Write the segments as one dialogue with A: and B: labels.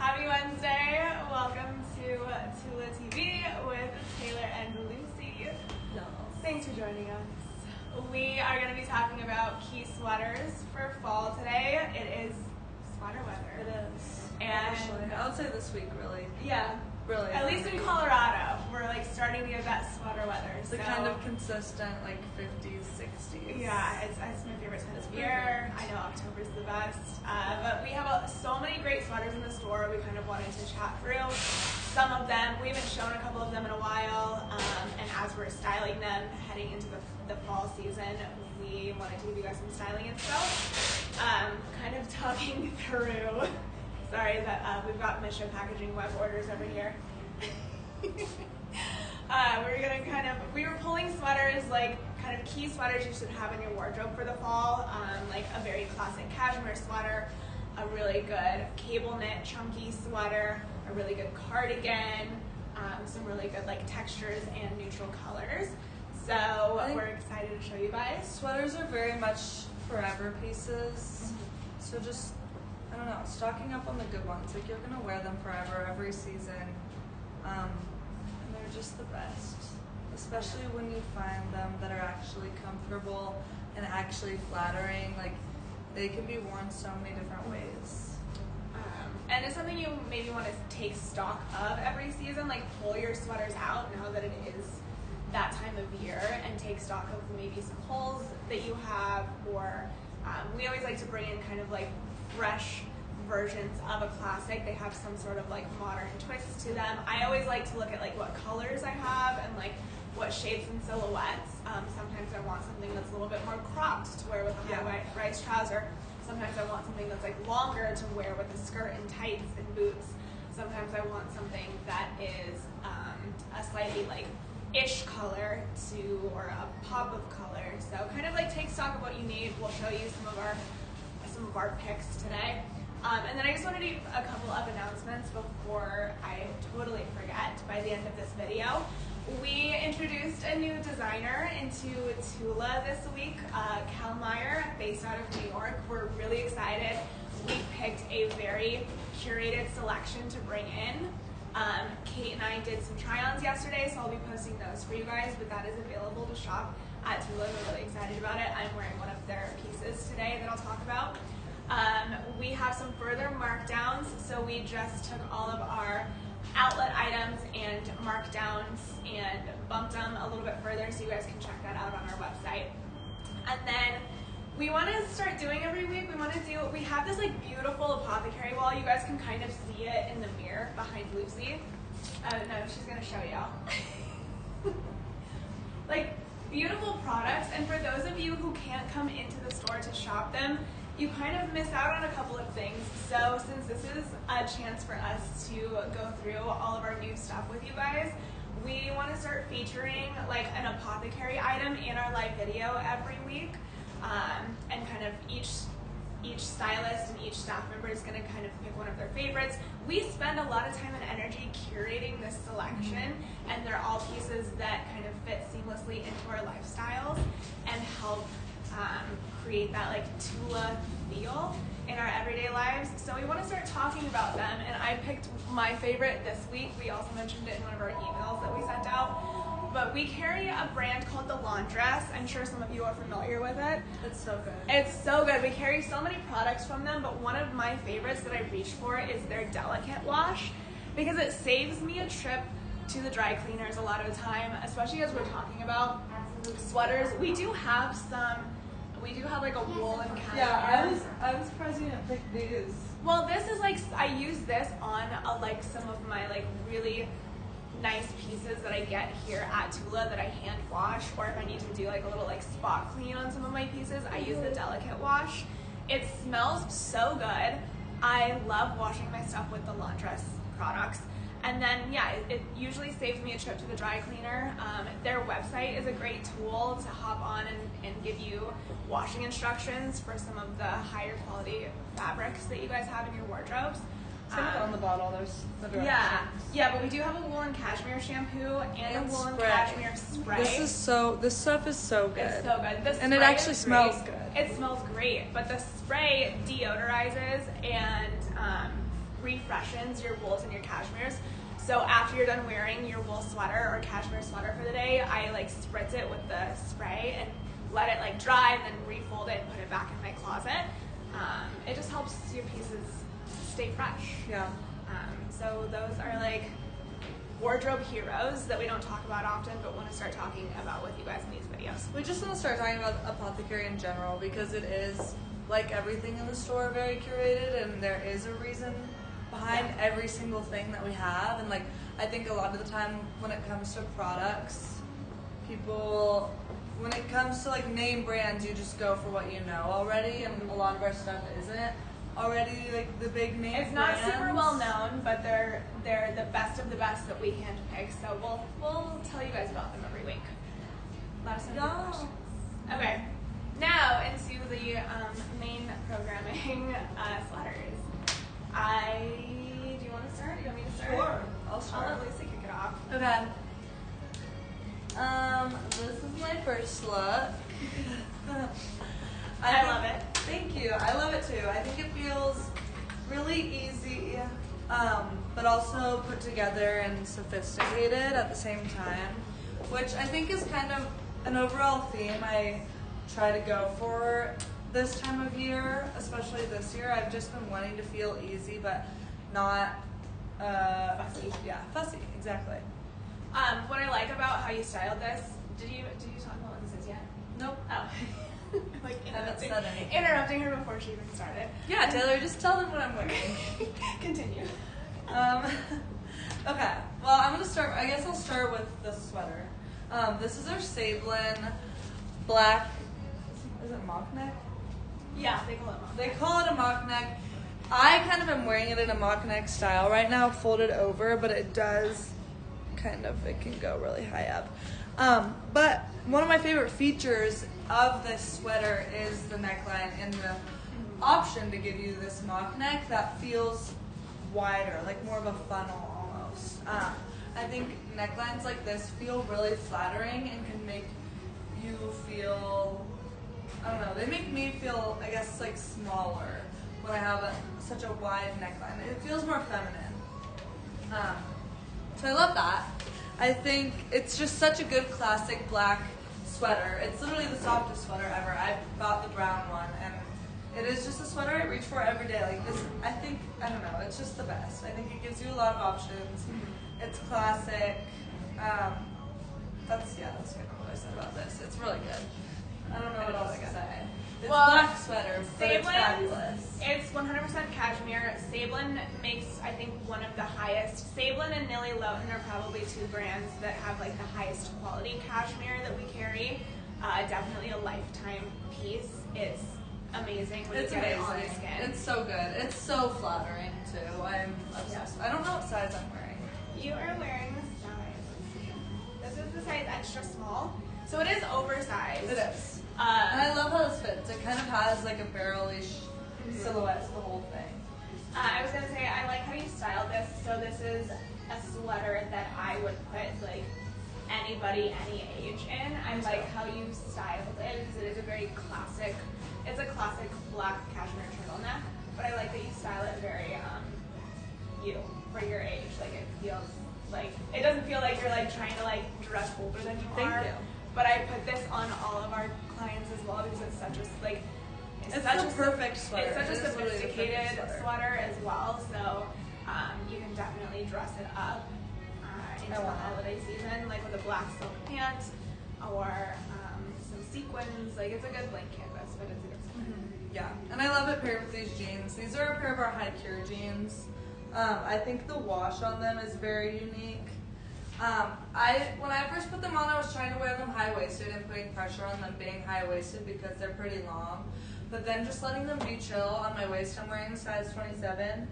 A: Happy Wednesday. Welcome to Tula TV with Taylor and Lucy.
B: No.
A: Thanks for joining us. We are going to be talking about key sweaters for fall today. It is sweater weather.
B: It is.
A: And
B: actually, I would say this week, really.
A: Yeah.
B: Really.
A: At least in Colorado, we're like starting to get that sweater weather.
B: It's kind of consistent, like 50s, 60s.
A: Yeah, it's my favorite time of year. I know October's the best. But we have so many great sweaters in the store. We kind of wanted to chat through some of them. We haven't shown a couple of them in a while. And as we're styling them, heading into the fall season, we wanted to give you guys some styling info. Kind of talking through. Sorry that we've got Mission Packaging web orders over here. We were pulling sweaters, like kind of key sweaters you should have in your wardrobe for the fall, like a very classic cashmere sweater, a really good cable knit chunky sweater, a really good cardigan, some really good like textures and neutral colors. So we're excited to show you guys.
B: Sweaters are very much forever pieces. So just, I don't know, stocking up on the good ones. Like you're gonna wear them forever, every season. And they're just the best. Especially when you find them that are actually comfortable and actually flattering. Like they can be worn so many different ways.
A: And it's something you maybe want to take stock of every season, like pull your sweaters out now that it is that time of year and take stock of maybe some holes that you have, or we always like to bring in kind of like fresh versions of a classic. They have some sort of like modern twist to them. I always like to look at like what colors I have and like what shapes and silhouettes. Sometimes I want something that's a little bit more cropped to wear with a high-rise trouser. Sometimes I want something that's like longer to wear with a skirt and tights and boots. Sometimes I want something that is a slightly like ish color to, or a pop of color. So kind of like take stock of what you need. We'll show you some of our picks today. And then I just want to do a couple of announcements before I totally forget by the end of this video. We introduced a new designer into Tula this week, Cal Meyer, based out of New York. We're really excited. We picked a very curated selection to bring in. Kate and I did some try-ons yesterday, so I'll be posting those for you guys, but that is available to shop at Tula. We're really excited about it. I'm wearing one of their pieces today that I'll talk about. We have some further markdowns, so we just took all of our outlet items and markdowns and bumped them a little bit further, so you guys can check that out on our website. And then we want to start doing every week, we have this like beautiful apothecary wall. You guys can kind of see it in the mirror behind Lucy. No, she's going to show y'all. Like beautiful products, and for those of you who can't come into the store to shop them, you kind of miss out on a couple of things. So since this is a chance for us to go through all of our new stuff with you guys, we want to start featuring like an apothecary item in our live video every week. And kind of each stylist and each staff member is going to kind of pick one of their favorites. We spend a lot of time and energy curating this selection, and they're all pieces that kind of fit seamlessly into our lifestyles and help create that like Tula feel in our everyday lives. So we want to start talking about them, and I picked my favorite this week. We also mentioned it in one of our emails that we sent out, but we carry a brand called The Laundress. I'm sure some of you are familiar with it.
B: It's so good.
A: It's so good. We carry so many products from them, but one of my favorites that I reach for is their Delicate Wash, because it saves me a trip to the dry cleaners a lot of the time, especially as we're talking about sweaters. We do have like a wool and cashmere.
B: Yeah, I was surprised you didn't pick these.
A: Well, this is like, I use this on like some of my like really nice pieces that I get here at Tula that I hand wash, or if I need to do like a little like spot clean on some of my pieces, I use the Delicate Wash. It smells so good. I love washing my stuff with the Laundress products. And then, yeah, it usually saves me a trip to the dry cleaner. Their website is a great tool to hop on and give you washing instructions for some of the higher quality fabrics that you guys have in your wardrobes.
B: On the bottle, there's the directions.
A: Yeah, but we do have a wool and cashmere shampoo and a wool and cashmere spray.
B: This stuff is so good.
A: It's so good.
B: And it actually smells good.
A: It smells great, but the spray deodorizes and refreshes your wools and your cashmeres. So after you're done wearing your wool sweater or cashmere sweater for the day, I like spritz it with the spray and let it like dry, and then refold it and put it back in my closet. It just helps your pieces stay fresh.
B: Yeah.
A: So those are like wardrobe heroes that we don't talk about often, but want to start talking about with you guys in these videos.
B: We just want to start talking about apothecary in general because it is, like everything in the store, very curated, and there is a reason behind every single thing that we have. And like, I think a lot of the time when it comes to products, people, when it comes to like name brands, you just go for what you know already, and a lot of our stuff isn't already like the big name
A: It's not
B: brands.
A: super well known, but they're the best of the best that we handpick. So we'll tell you guys about them every week. Let us know your questions. Okay, now into the main programming sweaters. Do you want to start? Do you want me to start?
B: Sure, I'll start.
A: I'll let Lucy kick it off.
B: Okay. This is my first look.
A: I love it.
B: Thank you. I love it too. I think it feels really easy, but also put together and sophisticated at the same time, which I think is kind of an overall theme I try to go for this time of year, especially this year. I've just been wanting to feel easy, but not
A: Fussy.
B: Yeah, fussy. Exactly.
A: What I like about how you styled this, did you talk about what this is yet?
B: Nope.
A: Oh. Like
B: Haven't said anything.
A: interrupting her before she even started.
B: Yeah, Taylor, just tell them what I'm wearing.
A: Continue.
B: Okay. Well, I'm gonna start. I guess I'll start with the sweater. This is our Sablin black. Is it mock neck?
A: Yeah, they call it mock.
B: They call it a mock neck. I kind of am wearing it in a mock neck style right now, folded over, but it does kind of, it can go really high up. But one of my favorite features of this sweater is the neckline and the option to give you this mock neck that feels wider, like more of a funnel almost. I think necklines like this feel really flattering and can make you feel, I don't know, they make me feel, I guess, like smaller when I have such a wide neckline. It feels more feminine. So I love that. I think it's just such a good classic black sweater. It's literally the softest sweater ever. I bought the brown one, and it is just a sweater I reach for every day. Like this, I don't know, it's just the best. I think it gives you a lot of options. It's classic. That's kind of what I said about this. It's really good. I don't know what else to say. It's black sweater, but it's fabulous.
A: It's 100% cashmere. Sablin makes, I think, one of the highest. Sablin and Nilly Loughton are probably two brands that have like the highest quality cashmere that we carry. Definitely a lifetime piece. It's amazing when
B: It's
A: you get
B: amazing.
A: it on the skin.
B: It's so good. It's so flattering too. I'm obsessed. I don't know what size I'm wearing.
A: You are wearing the size. Let's see. This is the size extra small, so it is oversized.
B: It is. And I love how this fits. It kind of has like a barrel-ish silhouette to the whole thing.
A: I was gonna say, I like how you styled this. So this is a sweater that I would put like anybody, any age in. I like how you styled it because it is a very classic. It's a classic black cashmere turtleneck, but I like that you style it very you for your age. Like it feels like it doesn't feel like you're like trying to like dress older than you are.
B: Thank you.
A: But I put this on all of our clients as well because it's such a like.
B: It's such a perfect sweater.
A: It's such a
B: It is literally the perfect
A: sophisticated sweater as well, so you can definitely dress it up into the holiday season, like with a black silk pant or some sequins. Like it's a good blank canvas, but it's a good sweater.
B: Yeah, and I love it paired with these jeans. These are a pair of our high cure jeans. I think the wash on them is very unique. When I first put them on, I was trying to wear them high-waisted and putting pressure on them being high-waisted because they're pretty long. But then just letting them be chill on my waist, I'm wearing size 27.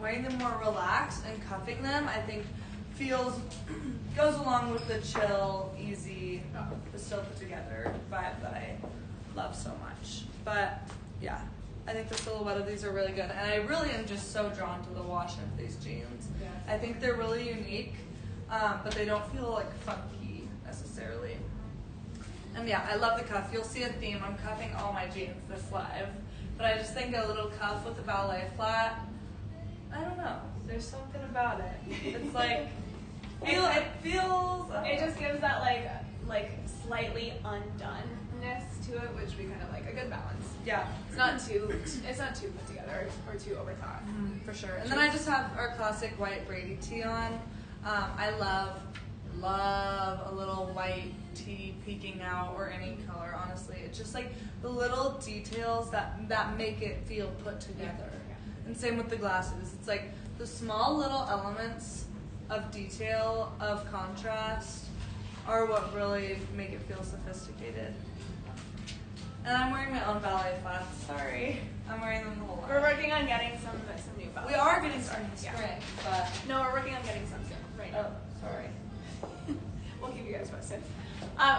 B: Wearing them more relaxed and cuffing them, I think goes along with the chill, easy, but still put together vibe that I love so much. But yeah, I think the silhouette of these are really good. And I really am just so drawn to the wash of these jeans.
A: Yes.
B: I think they're really unique. But they don't feel like funky necessarily. And yeah, I love the cuff. You'll see a theme. I'm cuffing all my jeans this live. But I just think a little cuff with a ballet flat I don't know. There's something about it. It's like it feels.
A: It just gives that like slightly undoneness to it, which we kind of like a good balance.
B: Yeah.
A: It's not too put together or too overthought.
B: For sure. And then I just have our classic white Brady tee on. I love a little white tee peeking out or any color, honestly. It's just like the little details that make it feel put together. Yeah. And same with the glasses. It's like the small little elements of detail, of contrast, are what really make it feel sophisticated. And I'm wearing my own ballet flats. Sorry. I'm wearing them the whole lot.
A: We're working on getting some new ballet.
B: We are getting some in the spring, but...
A: No, we're working on getting some soon, right now.
B: Oh, sorry.
A: We'll keep you guys posted.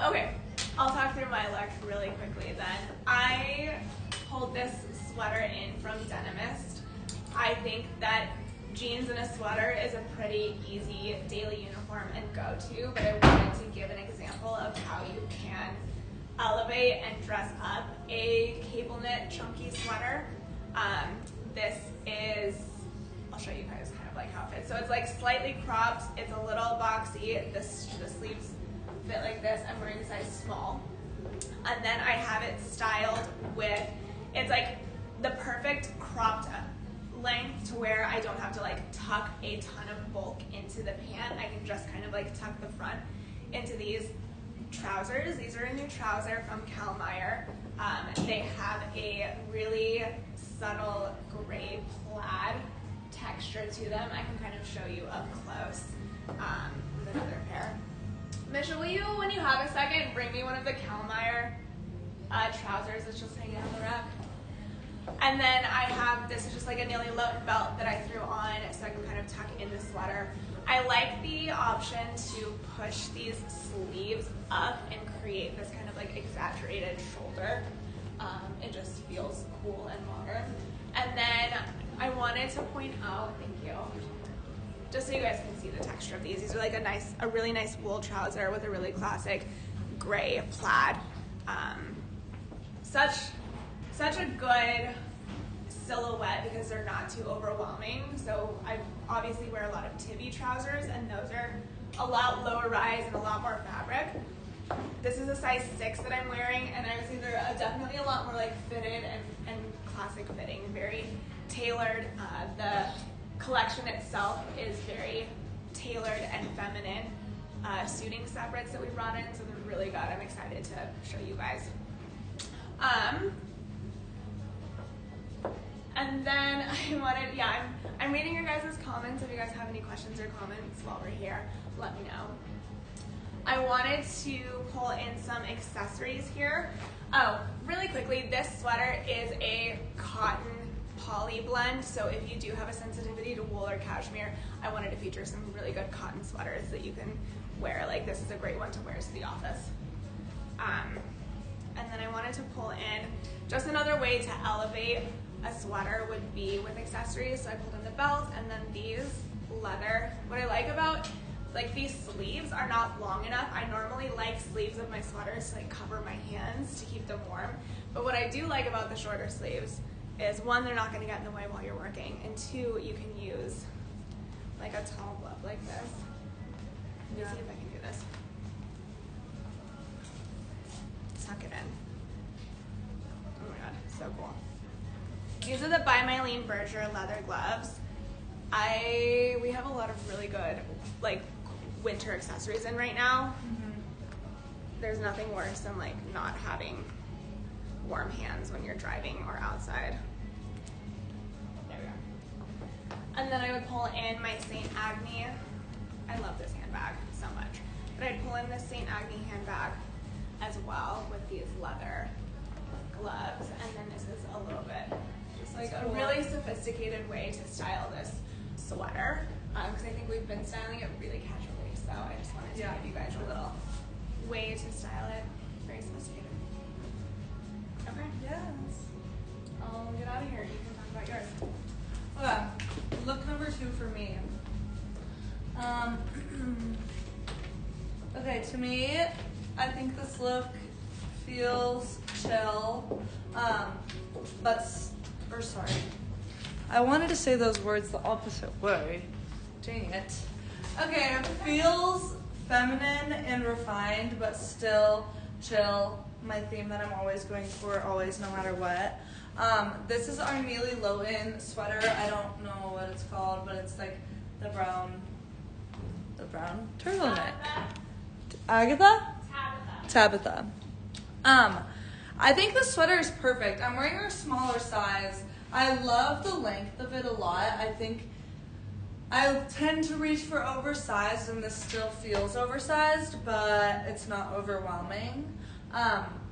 A: Okay, I'll talk through my look really quickly then. I pulled this sweater in from Denimist. I think that jeans and a sweater is a pretty easy daily uniform and go-to, but I wanted to give an example of how you can elevate and dress up a cable knit chunky sweater. This is, I'll show you guys kind of like how it fits. So it's like slightly cropped, it's a little boxy, the sleeves fit like this. I'm wearing a size small. And then I have it styled with, it's like the perfect cropped length to where I don't have to like tuck a ton of bulk into the pant. I can just kind of like tuck the front into these trousers. These are a new trouser from Kalmeyer. They have a really subtle gray plaid texture to them. I can kind of show you up close with another pair. Misha, will you, when you have a second, bring me one of the Kalmeyer trousers that's just hanging on the rack? And then I have, this is just like a Nearly Loton belt that I threw on so I can kind of tuck in the sweater. I like the option to push these sleeves up and create this kind of like exaggerated shoulder. It just feels cool and modern. And then I wanted to point out, thank you, just so you guys can see the texture of these. These are like a really nice wool trouser with a really classic gray plaid. Such a good silhouette because they're not too overwhelming. So I obviously wear a lot of Tibby trousers, and those are a lot lower rise and a lot more fabric. This is a size 6 that I'm wearing, and I would say they're definitely a lot more like fitted and classic fitting, very tailored. The collection itself is very tailored and feminine, suiting separates that we brought in, so they're really good. I'm excited to show you guys. And then I wanted, I'm reading your guys' comments. If you guys have any questions or comments while we're here, let me know. I wanted to pull in some accessories here. Oh, really quickly, this sweater is a cotton poly blend, so if you do have a sensitivity to wool or cashmere, I wanted to feature some really good cotton sweaters that you can wear. Like, this is a great one to wear to the office. And then I wanted to pull in just another way to elevate a sweater would be with accessories. So I pulled in the belt and then these leather. What I like about like these sleeves are not long enough. I normally like sleeves of my sweaters to like cover my hands to keep them warm. But what I do like about the shorter sleeves is, one, they're not going to get in the way while you're working, and two, you can use like a tall glove like this. Let me see if I can do this. Tuck it in. Oh my god, so cool. These are the By Mylene Berger leather gloves. We have a lot of really good like winter accessories in right now. There's nothing worse than like not having warm hands when you're driving or outside. There we go. And then I would pull in my St. Agni. I love this handbag so much. But I'd pull in this St. Agni handbag as well with these leather gloves. And then this is a little bit just like a really sophisticated way to style this sweater. Because I think we've been styling it really casually. So I just wanted to give you guys a little way to style it. Very sophisticated. Okay.
B: Yes.
A: I'll get out of here. You can talk about yours.
B: Okay. Look number 2 for me. Okay, to me, I think this look feels chill, I wanted to say those words the opposite way. Dang it. Okay, it feels feminine and refined, but still chill. My theme that I'm always going for, always, no matter what. This is our Neely Lowton sweater. I don't know what it's called, but it's like the brown turtleneck. Agatha? Tabitha. I think the sweater is perfect. I'm wearing a smaller size. I love the length of it a lot. I think I tend to reach for oversized, and this still feels oversized, but it's not overwhelming.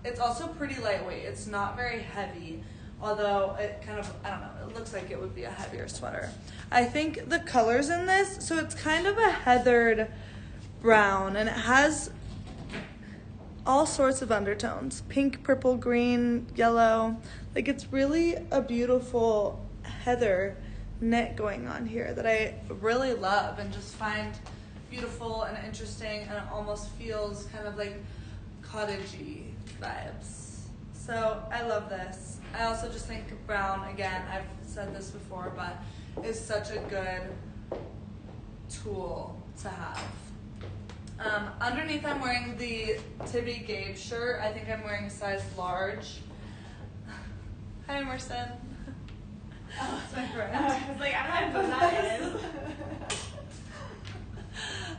B: It's also pretty lightweight. It's not very heavy, although it kind of, I don't know, it looks like it would be a heavier sweater. I think the colors in this, so it's kind of a heathered brown, and it has all sorts of undertones: pink, purple, green, yellow. Like, it's really a beautiful heather knit going on here that I really love and just find beautiful and interesting, and it almost feels kind of like cottagey vibes. So I love this. I also just think brown, again, I've said this before, but is such a good tool to have. Underneath I'm wearing the Tibby Gabe shirt. I think I'm wearing a size large. Hi, Emerson. Oh, it's my friend.
A: I was like, I don't know what that is.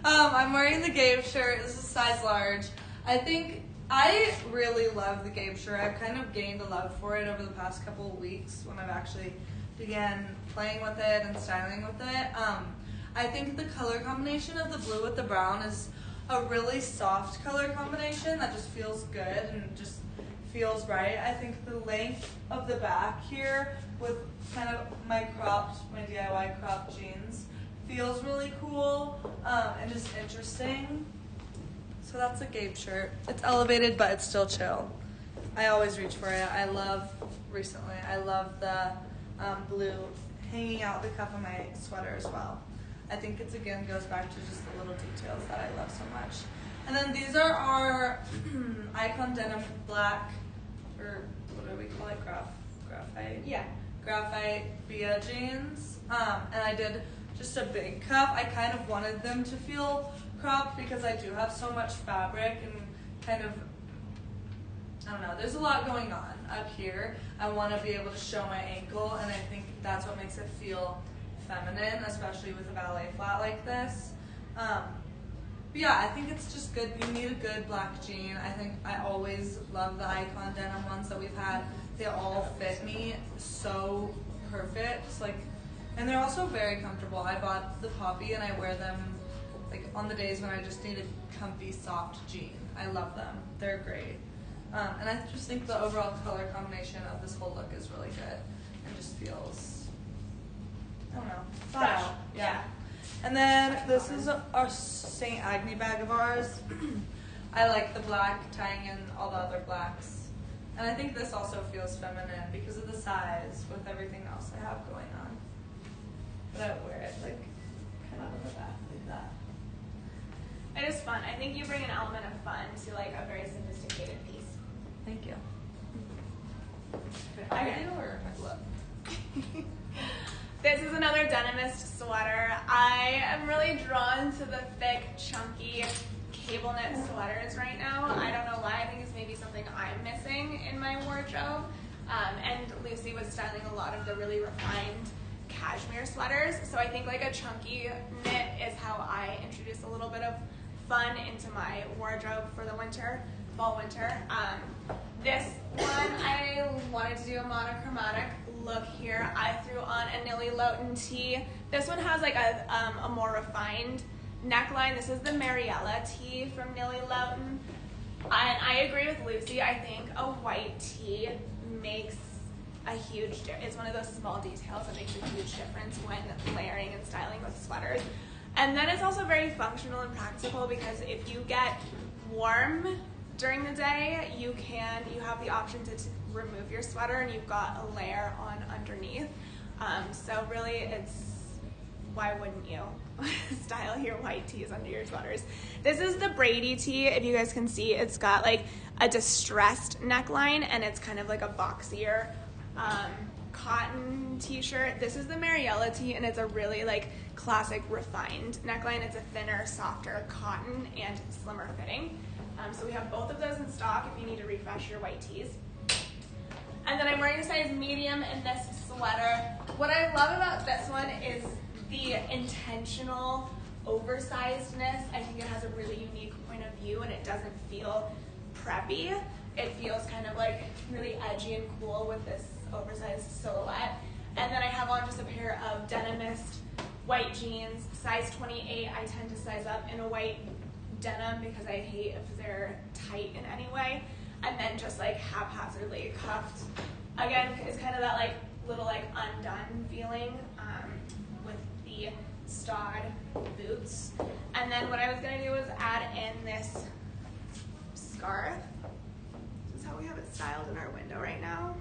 B: I'm wearing the Gabe shirt. This is size large. I think I really love the Gabe shirt. I've kind of gained a love for it over the past couple of weeks when I've actually began playing with it and styling with it. I think the color combination of the blue with the brown is a really soft color combination that just feels good and just feels right. I think the length of the back here with kind of my DIY cropped jeans feels really cool and just interesting. So that's a Gabe shirt. It's elevated, but it's still chill. I always reach for it. I love the blue hanging out the cuff of my sweater as well. I think it's, again, goes back to just the little details that I love so much. And then these are our Icon Denim black, or what do we call it, graphite?
A: Yeah.
B: Graphite Bia jeans. And I did just a big cuff. I kind of wanted them to feel cropped because I do have so much fabric and kind of, I don't know, there's a lot going on up here. I want to be able to show my ankle, and I think that's what makes it feel feminine, especially with a ballet flat like this. But yeah, I think it's just good. You need a good black jean. I think I always love the Icon Denim ones that we've had. They all fit me so perfect. Like, and they're also very comfortable. I bought the Poppy and I wear them like on the days when I just need a comfy, soft jean. I love them. They're great. And I just think the overall color combination of this whole look is really good and just feels, I don't know,
A: Fresh.
B: style. Yeah. And then this is our St. Agni bag of ours. I like the black, tying in all the other blacks. And I think this also feels feminine because of the size with everything else I have going on. But I would wear it like kind of on the back like that.
A: It is fun. I think you bring an element of fun to like a very sophisticated piece.
B: Thank you.
A: Okay.
B: Or my glove?
A: This is another denimist sweater. I am really drawn to the thick, chunky, cable knit sweaters right now. I don't know why. I think it's maybe something I'm missing in my wardrobe. And Lucy was styling a lot of the really refined cashmere sweaters. So I think like a chunky knit is how I introduce a little bit of fun into my wardrobe for the winter, fall winter. This one, I wanted to do a monochromatic look here. I threw on a Neely Lowton tee. This one has like a more refined neckline. This is the Mariella tee from Neely Lowton. And I agree with Lucy. I think a white tee makes a huge difference. It's one of those small details that makes a huge difference when layering and styling with sweaters. And then it's also very functional and practical because if you get warm during the day, you have the option to remove your sweater and you've got a layer on underneath. So really why wouldn't you style your white tees under your sweaters? This is the Brady tee. If you guys can see, it's got like a distressed neckline and it's kind of like a boxier cotton t-shirt. This is the Mariella tee, and it's a really like classic refined neckline. It's a thinner, softer cotton and slimmer fitting. So we have both of those in stock if you need to refresh your white tees. And then I'm wearing a size medium in this sweater. What I love about this one is the intentional oversizedness. I think it has a really unique point of view, and it doesn't feel preppy. It feels kind of like really edgy and cool with this oversized silhouette. And then I have on just a pair of denimist white jeans, size 28. I tend to size up in a white denim because I hate if they're tight in any way. And then just like haphazardly cuffed. Again, it's kind of that like little like undone feeling with the Stod boots. And then what I was gonna do was add in this scarf. This is how we have it styled in our window right now.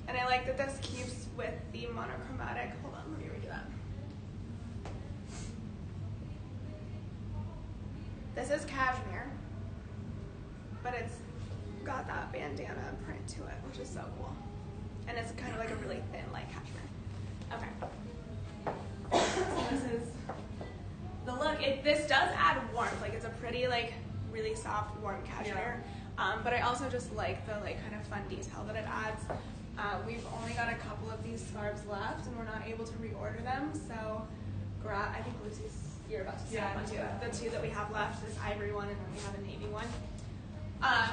A: And I like that this keeps with the monochromatic. Hold on, let me redo that. This is cashmere, but it's got that bandana print to it, which is so cool. And it's kind of like a really thin, light cashmere. Okay. So this is the look. This does add warmth. Like it's a pretty, like, really soft, warm cashmere. Yeah. But I also just like the like kind of fun detail that it adds. We've only got a couple of these scarves left, and we're not able to reorder them. So, I think Lucy's, you're about to see one too. The two that we have left, this ivory one, and then we have a navy one. I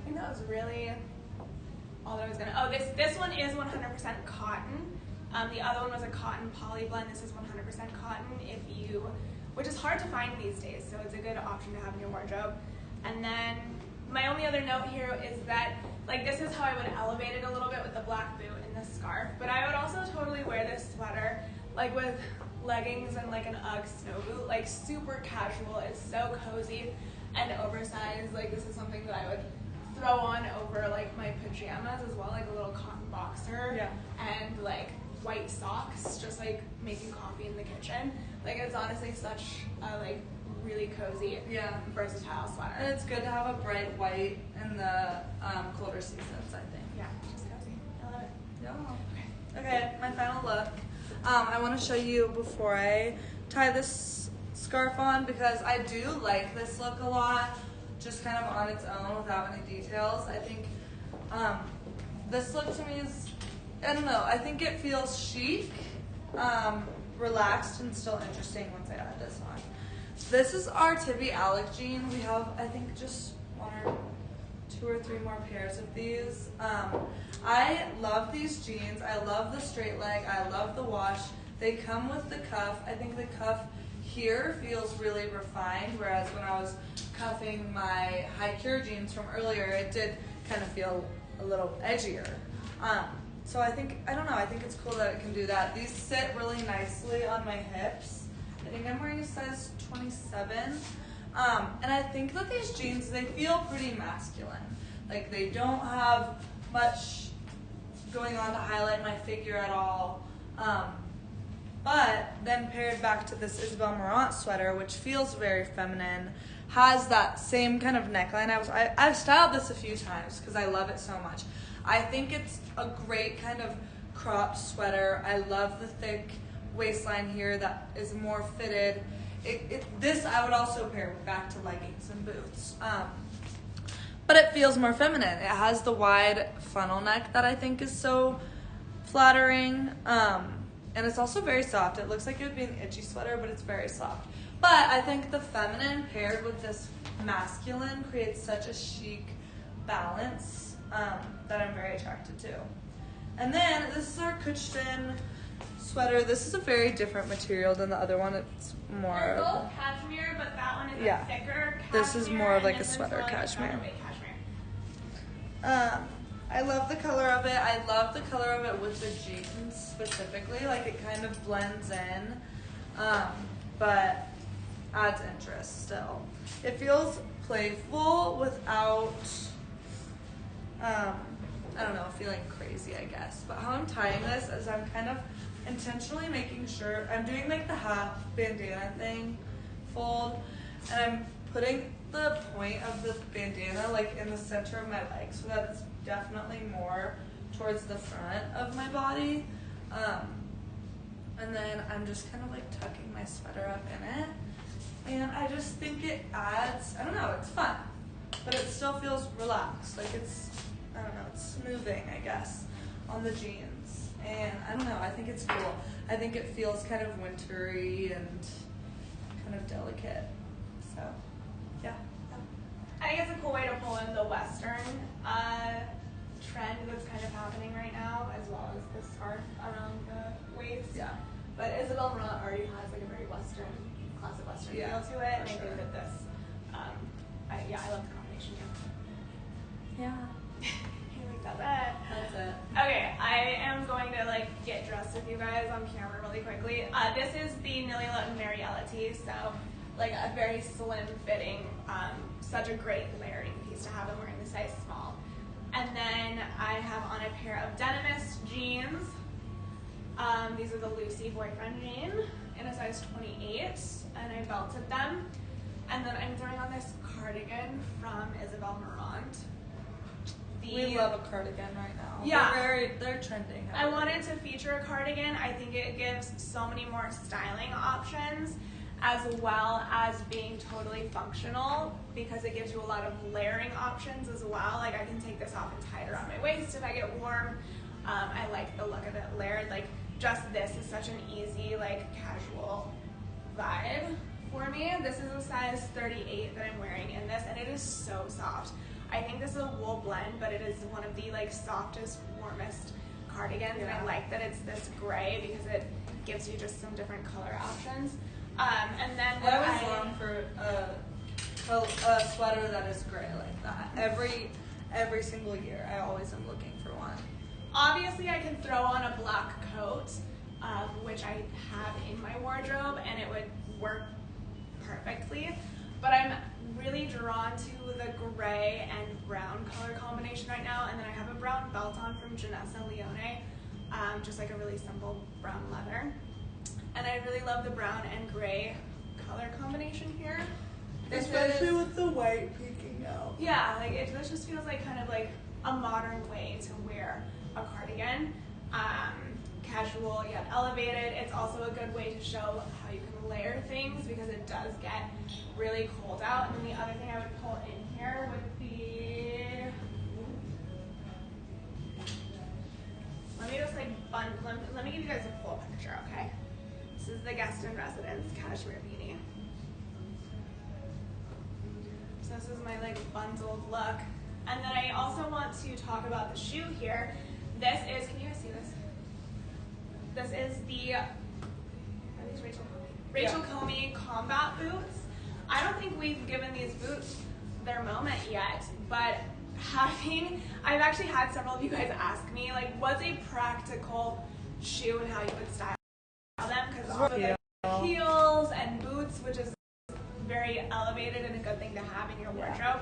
A: think that was really all that I was gonna. Oh, this one is 100% cotton. The other one was a cotton poly blend. This is 100% cotton. Which is hard to find these days, so it's a good option to have in your wardrobe. And then my only other note here is that, like, this is how I would elevate it a little bit with the black boot and the scarf, but I would also totally wear this sweater, like, with leggings and, like, an Ugg snow boot, like, super casual. It's so cozy and oversized. Like, this is something that I would throw on over, like, my pajamas as well, like a little cotton boxer. Yeah. And, like, white socks, just, like, making coffee in the kitchen. Like, it's honestly such a, like, really cozy, versatile sweater.
B: And it's good to have a bright white in the colder seasons, I think.
A: Yeah, just cozy. I love it.
B: Yeah. Okay, my final look. I want to show you before I tie this scarf on, because I do like this look a lot, just kind of on its own without any details. I think this look to me is, I don't know, I think it feels chic, relaxed, and still interesting once I add this on. This is our Tibby Alec jean. We have, I think, just 2 or 3 more pairs of these. I love these jeans. I love the straight leg. I love the wash. They come with the cuff. I think the cuff here feels really refined, whereas when I was cuffing my high cure jeans from earlier, it did kind of feel a little edgier. So I think, I don't know, I think it's cool that it can do that. These sit really nicely on my hips. I think I'm wearing a size 27. And I think that these jeans, they feel pretty masculine. Like, they don't have much going on to highlight my figure at all. But then paired back to this Isabel Marant sweater, which feels very feminine, has that same kind of neckline. I've styled this a few times because I love it so much. I think it's a great kind of cropped sweater. I love the thick waistline here that is more fitted. This I would also pair back to leggings and boots. But it feels more feminine. It has the wide funnel neck that I think is so flattering. And it's also very soft. It looks like it would be an itchy sweater, but it's very soft. But I think the feminine paired with this masculine creates such a chic balance that I'm very attracted to. And then this is our Kuchtin sweater. This is a very different material than the other one. It's more.
A: They're both cashmere, but that one is a thicker cashmere.
B: This is more of like a sweater cashmere. I love the color of it. I love the color of it with the jeans specifically. Like, it kind of blends in, but adds interest still. It feels playful without, I don't know, feeling crazy, I guess. But how I'm tying this is I'm kind of intentionally making sure, I'm doing like the half bandana thing, fold, and I'm putting the point of the bandana like in the center of my leg so that it's definitely more towards the front of my body. And then I'm just kind of like tucking my sweater up in it. And I just think it adds, I don't know, it's fun. But it still feels relaxed. Like it's, I don't know, it's smoothing, I guess, on the jeans. And I don't know, I think it's cool. I think it feels kind of wintry and kind of delicate. So, yeah.
A: I think it's a cool way to pull in the Western trend that's kind of happening right now, as well as the scarf around the waist.
B: Yeah.
A: But Isabel Marant already has like a very Western, classic Western feel to it, and I think that this, I love the combination.
B: Yeah.
A: You like that?
B: That's it.
A: Okay, I am going to like get dressed with you guys on camera really quickly. This is the Nilila and Mariella tee, so like a very slim fitting, such a great layering piece to have. I'm wearing the size small. And then I have on a pair of Denimist jeans. These are the Lucy boyfriend jean in a size 28, and I belted them. And then I'm throwing on this cardigan from Isabel Marant.
B: We love a cardigan right now.
A: Yeah.
B: They're trending.
A: I wanted to feature a cardigan. I think it gives so many more styling options, as well as being totally functional, because it gives you a lot of layering options as well. Like I can take this off and tie it around my waist if I get warm. I like the look of it layered. Like just this is such an easy, like casual vibe for me. This is a size 38 that I'm wearing in this, and it is so soft. I think this is a wool blend, but it is one of the like softest, warmest cardigans, and I like that it's this gray because it gives you just some different color options. And then what
B: I always long for a sweater that is gray like that. Every single year, I always am looking for one.
A: Obviously, I can throw on a black coat, which I have in my wardrobe, and it would work perfectly. But I'm really drawn to the gray and brown color combination right now, and then I have a brown belt on from Janessa Leone, just like a really simple brown leather. And I really love the brown and gray color combination here.
B: Especially with the white peeking out.
A: Yeah, like this just feels like kind of like a modern way to wear a cardigan. Casual yet elevated. It's also a good way to show how you can layer things because it does get really cold out. And then the other thing I would pull in here would be, let me just like let me give you guys a full picture, okay? This is the guest in residence cashmere beanie. So this is my like bundled look. And then I also want to talk about the shoe here. This is, can you guys see this? This is the, are these Rachel Comey combat boots. I don't think we've given these boots their moment yet, but I've actually had several of you guys ask me, like, what's a practical shoe and how you would style them? Because with like heels and boots, which is very elevated and a good thing to have in your wardrobe.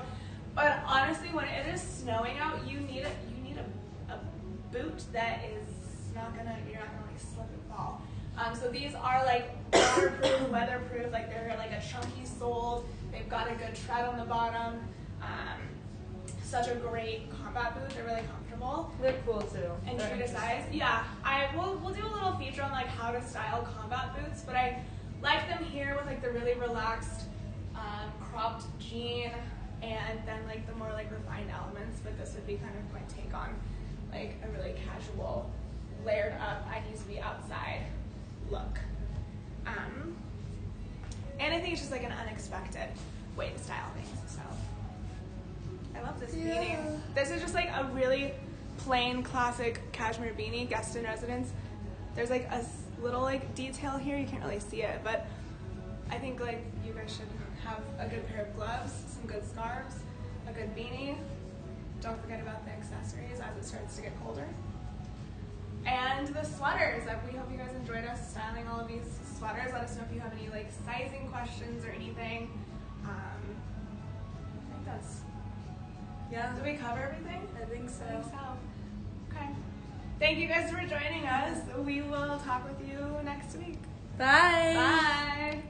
A: But honestly, when it is snowing out, you need a boot that is you're not gonna like slip and fall. So these are like waterproof, weatherproof, like they're like a chunky sole. They've got a good tread on the bottom. Such a great combat boot. They're really comfortable.
B: They're cool too.
A: And true to size. Yeah, we'll do a little feature on like how to style combat boots, but I like them here with like the really relaxed cropped jean and then like the more like refined elements. But this would be kind of my take on like a really casual, layered up, I need to be outside look. And I think it's just like an unexpected way to style things. So I love this beanie. This is just like a really plain, classic cashmere beanie, guest in residence. There's like a little like detail here, you can't really see it, but I think like you guys should have a good pair of gloves, some good scarves, a good beanie. Don't forget about the accessories as it starts to get colder. And the sweaters. We hope you guys enjoyed us styling all of these sweaters. Let us know if you have any like sizing questions or anything. I think that's, did we cover everything?
B: I think so.
A: I think so. Okay. Thank you guys for joining us. We will talk with you next week.
B: Bye.
A: Bye.